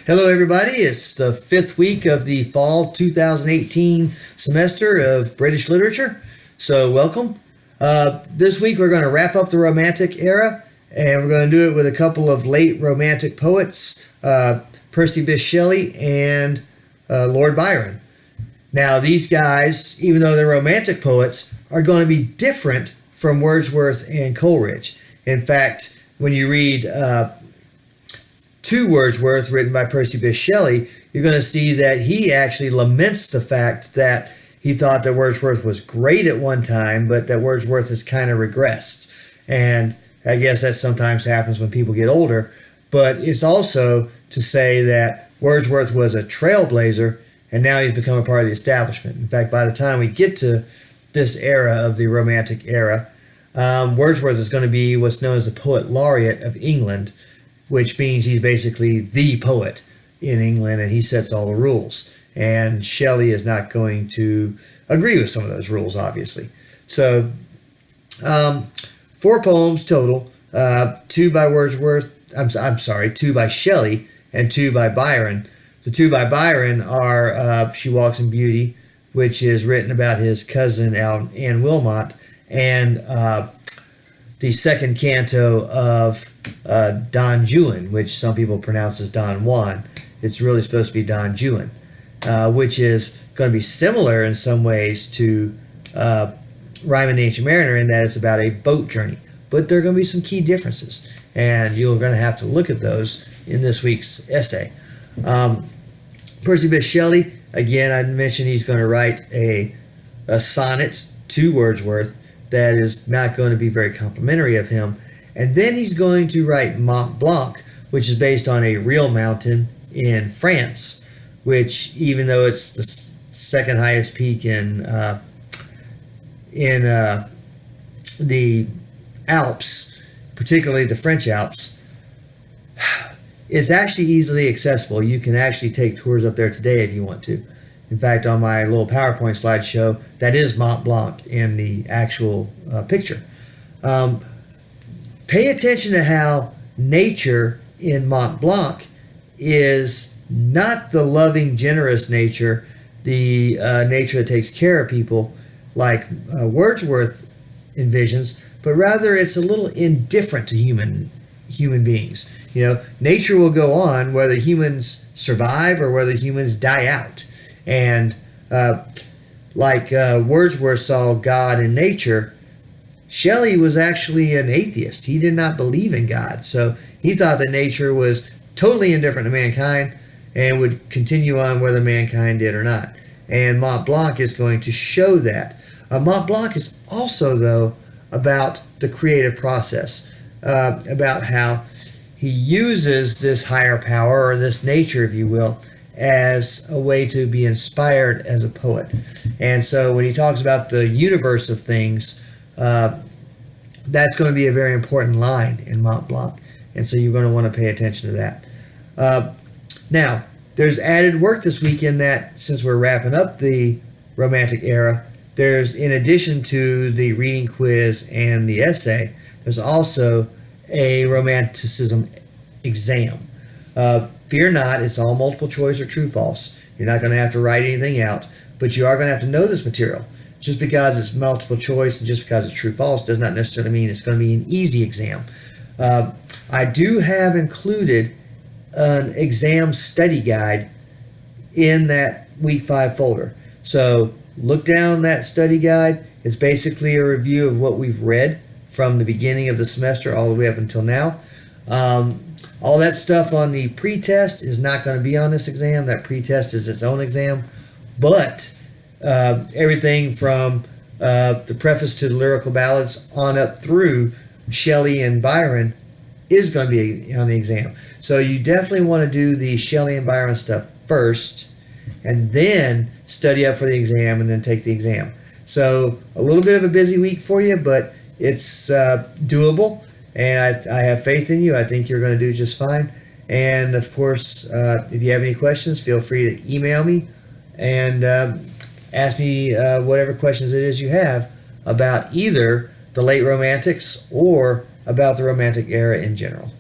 Hello, everybody. It's the fifth week of the fall 2018 semester of British literature. So, welcome. This week we're going to wrap up the Romantic era, and we're going to do it with a couple of late Romantic poets, Percy Bysshe Shelley and Lord Byron. Now, these guys, even though they're Romantic poets, are going to be different from Wordsworth and Coleridge. In fact, when you read to Wordsworth, written by Percy Bysshe Shelley, you're going to see that he actually laments the fact that he thought that Wordsworth was great at one time, but that Wordsworth has kind of regressed. And I guess that sometimes happens when people get older. But it's also to say that Wordsworth was a trailblazer, and now he's become a part of the establishment. In fact, by the time we get to this era of the Romantic era, Wordsworth is going to be what's known as the Poet Laureate of England, which means he's basically the poet in England, and he sets all the rules. And Shelley is not going to agree with some of those rules, obviously. So, 4 poems total, 2 by Wordsworth, two by Shelley, and 2 by Byron. The 2 by Byron are She Walks in Beauty, which is written about his cousin Anne Wilmot, and the second canto of Don Juan, which some people pronounce as Don Juan. It's really supposed to be Don Juan, which is going to be similar in some ways to Rime of the Ancient Mariner in that it's about a boat journey. But there are going to be some key differences, and you're going to have to look at those in this week's essay. Percy Bysshe Shelley, again, I mentioned he's going to write a sonnet to Wordsworth that is not going to be very complimentary of him. And then he's going to write Mont Blanc, which is based on a real mountain in France, which, even though it's the second highest peak in the Alps, particularly the French Alps, is actually easily accessible. You can actually take tours up there today if you want to. In fact, on my little PowerPoint slideshow, that is Mont Blanc in the actual picture. Pay attention to how nature in Mont Blanc is not the loving, generous nature, the nature that takes care of people like Wordsworth envisions, but rather it's a little indifferent to human beings. You know, nature will go on whether humans survive or whether humans die out. And like Wordsworth saw God in nature, Shelley was actually an atheist. He did not believe in God. So he thought that nature was totally indifferent to mankind and would continue on whether mankind did or not. And Mont Blanc is going to show that. Mont Blanc is also, though, about the creative process, about how he uses this higher power, or this nature, if you will, as a way to be inspired as a poet. And so when he talks about the universe of things, that's going to be a very important line in Mont Blanc. And so you're going to want to pay attention to that. Now, there's added work this week in that, since we're wrapping up the Romantic era, there's, in addition to the reading quiz and the essay, there's also a Romanticism exam. Fear not, it's all multiple choice or true false. You're not going to have to write anything out, but you are going to have to know this material. Just because it's multiple choice and just because it's true false does not necessarily mean it's going to be an easy exam. I do have included an exam study guide in that week 5 folder. So look down that study guide. It's basically a review of what we've read from the beginning of the semester all the way up until now. All that stuff on the pretest is not going to be on this exam. That pretest is its own exam. But everything from the preface to the lyrical ballads on up through Shelley and Byron is going to be on the exam. So you definitely want to do the Shelley and Byron stuff first, and then study up for the exam, and then take the exam. So a little bit of a busy week for you, but it's doable. And I have faith in you. I think you're going to do just fine. And of course, if you have any questions, feel free to email me and ask me whatever questions it is you have about either the late Romantics or about the Romantic era in general.